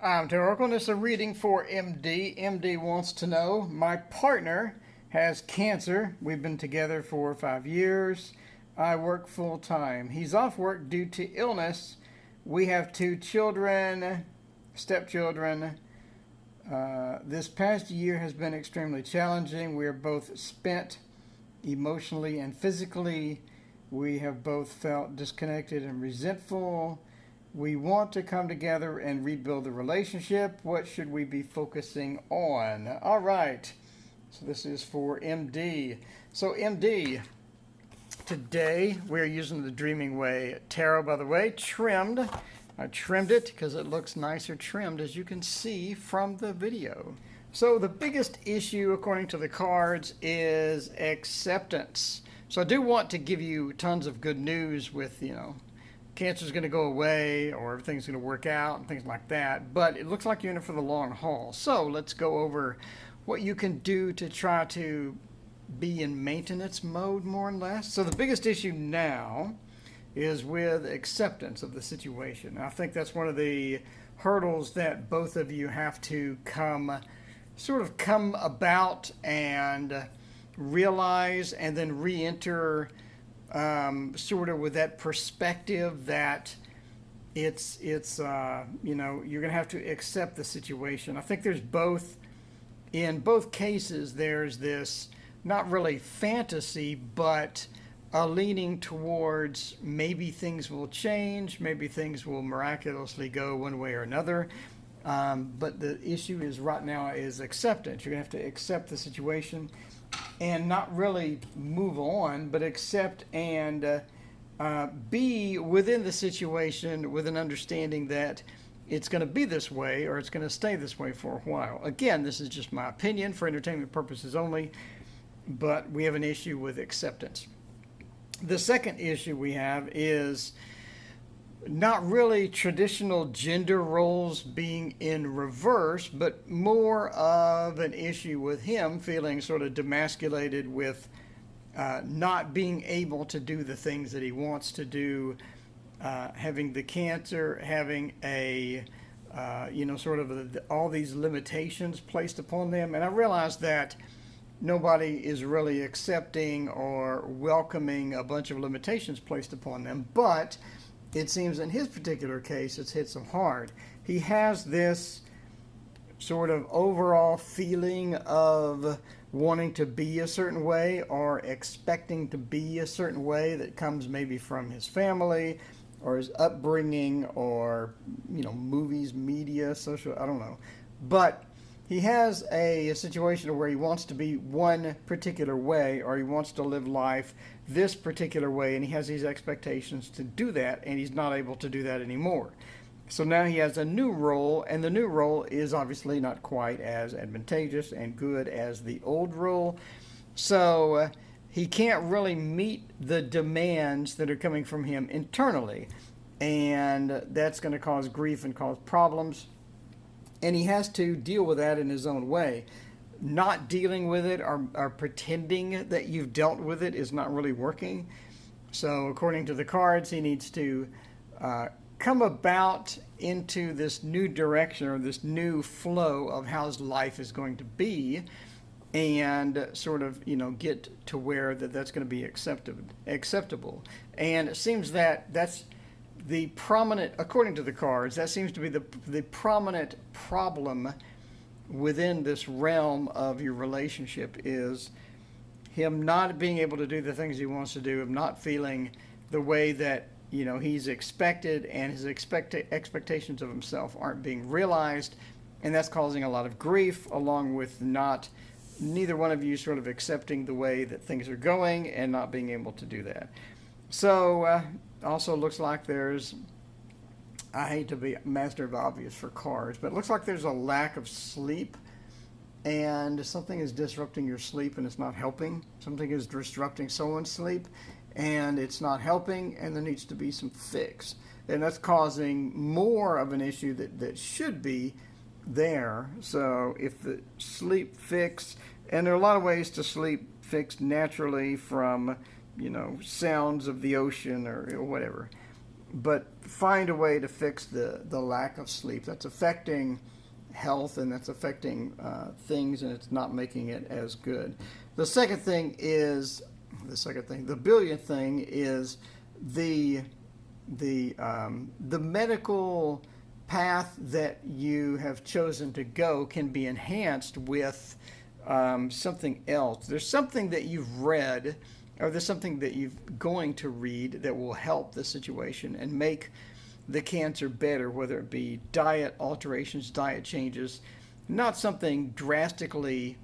I'm Oracle, and it's a reading for MD. MD wants to know, my partner has cancer. We've been together for 5 years. I work full time. He's off work due to illness. We have 2 children, stepchildren. This past year has been extremely challenging. We are both spent emotionally and physically. We have both felt disconnected and resentful. We want to come together and rebuild the relationship. What should we be focusing on? All right. So this is for MD. So MD, today we're using the Dreaming Way Tarot, by the way, trimmed. I trimmed it because it looks nicer trimmed, as you can see from the video. So the biggest issue, according to the cards, is acceptance. So I do want to give you tons of good news with, cancer's going to go away or everything's going to work out and things like that. But it looks like you're in it for the long haul. So let's go over what you can do to try to be in maintenance mode, more or less. So the biggest issue now is with acceptance of the situation. I think that's one of the hurdles that both of you have to come about and realize, and then re-enter sort of with that perspective that it's you're going to have to accept the situation. I think there's in both cases, there's this not really fantasy, but a leaning towards maybe things will change, maybe things will miraculously go one way or another. But the issue is right now is acceptance. You're going to have to accept the situation and not really move on, but accept and be within the situation with an understanding that it's going to be this way or it's going to stay this way for a while. Again, this is just my opinion for entertainment purposes only, but we have an issue with acceptance. The second issue we have is not really traditional gender roles being in reverse, but more of an issue with him feeling sort of demasculated with not being able to do the things that he wants to do, having the cancer, having a, all these limitations placed upon them. And I realize that nobody is really accepting or welcoming a bunch of limitations placed upon them, but it seems in his particular case, it's hit so hard. He has this sort of overall feeling of wanting to be a certain way or expecting to be a certain way that comes maybe from his family or his upbringing or, movies, media, social, I don't know. But he has a situation where he wants to be one particular way, or he wants to live life this particular way, and he has these expectations to do that, and he's not able to do that anymore. So now he has a new role, and the new role is obviously not quite as advantageous and good as the old role. So he can't really meet the demands that are coming from him internally, and that's going to cause grief and cause problems. And he has to deal with that in his own way. Not dealing with it or pretending that you've dealt with it is not really working. So according to the cards, he needs to come about into this new direction or this new flow of how his life is going to be, and sort of, get to where that's going to be acceptable. And it seems that that's the prominent, according to the cards, that seems to be the prominent problem within this realm of your relationship, is him not being able to do the things he wants to do, him not feeling the way that he's expected, and his expectations of himself aren't being realized, and that's causing a lot of grief, along with neither one of you sort of accepting the way that things are going and not being able to do that. So also looks like there's, I hate to be master of obvious for cards, but it looks like there's a lack of sleep, and something is disrupting your sleep and it's not helping. Something is disrupting someone's sleep and it's not helping, and there needs to be some fix. And that's causing more of an issue that should be there. So if the sleep fix, and there are a lot of ways to sleep fixed naturally from, sounds of the ocean or whatever. but find a way to fix the lack of sleep that's affecting health, and that's affecting things, and it's not making it as good. The billionth thing is the medical path that you have chosen to go can be enhanced with something else. There's something that you've read, or there's something that you're going to read that will help the situation and make the cancer better, whether it be diet alterations, diet changes, not something drastically,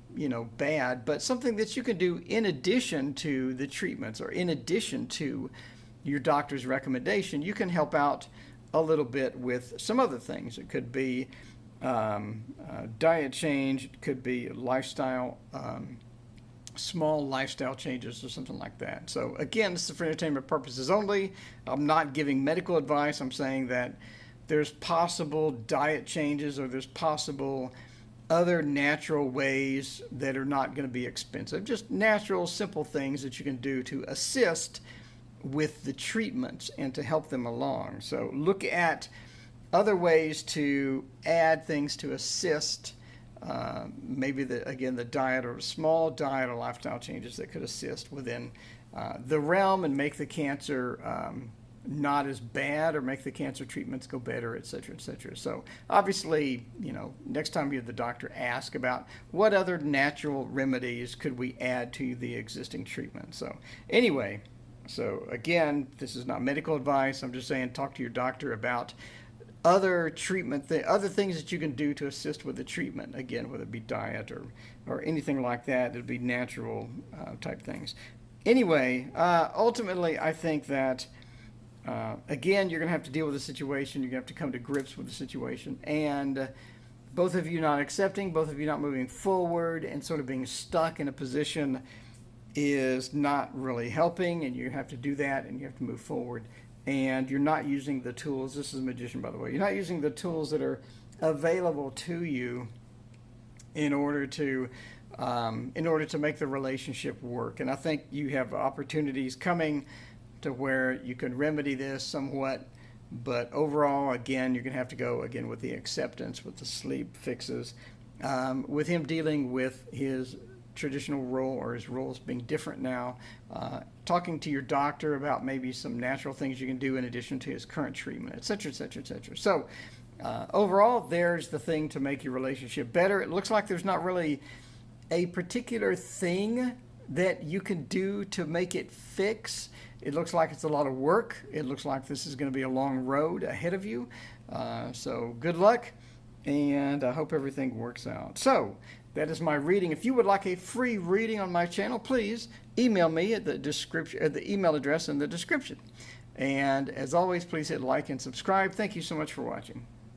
bad, but something that you can do in addition to the treatments, or in addition to your doctor's recommendation. You can help out a little bit with some other things. It could be diet change, it could be lifestyle, small lifestyle changes or something like that. So again, this is for entertainment purposes only. I'm not giving medical advice. I'm saying that there's possible diet changes, or there's possible other natural ways that are not going to be expensive. Just natural, simple things that you can do to assist with the treatments and to help them along. So look at other ways to add things to assist, maybe the diet, or small diet or lifestyle changes that could assist within the realm and make the cancer not as bad, or make the cancer treatments go better, et cetera, et cetera. So obviously, next time you're the doctor, ask about what other natural remedies could we add to the existing treatment. So anyway, so again, this is not medical advice. I'm just saying, talk to your doctor about other treatment, other things that you can do to assist with the treatment. Again, whether it be diet or anything like that, it'll be natural type things. Anyway, ultimately, I think that again, you're going to have to deal with the situation. You're going to have to come to grips with the situation, and both of you not accepting, both of you not moving forward, and sort of being stuck in a position is not really helping, and you have to do that, and you have to move forward. And you're not using the tools. This is a magician, by the way. You're not using the tools that are available to you in order to make the relationship work. And I think you have opportunities coming to where you can remedy this somewhat. But overall, again, you're going to have to go again with the acceptance, with the sleep fixes, with him dealing with his traditional role, or his roles being different now, talking to your doctor about maybe some natural things you can do in addition to his current treatment, et cetera, et cetera, et cetera. So overall, there's the thing to make your relationship better. It looks like there's not really a particular thing that you can do to make it fix. It looks like it's a lot of work. It looks like this is going to be a long road ahead of you. So good luck, and I hope everything works out. So that is my reading. If you would like a free reading on my channel, please email me at the description, at the email address in the description. And as always, please hit like and subscribe. Thank you so much for watching.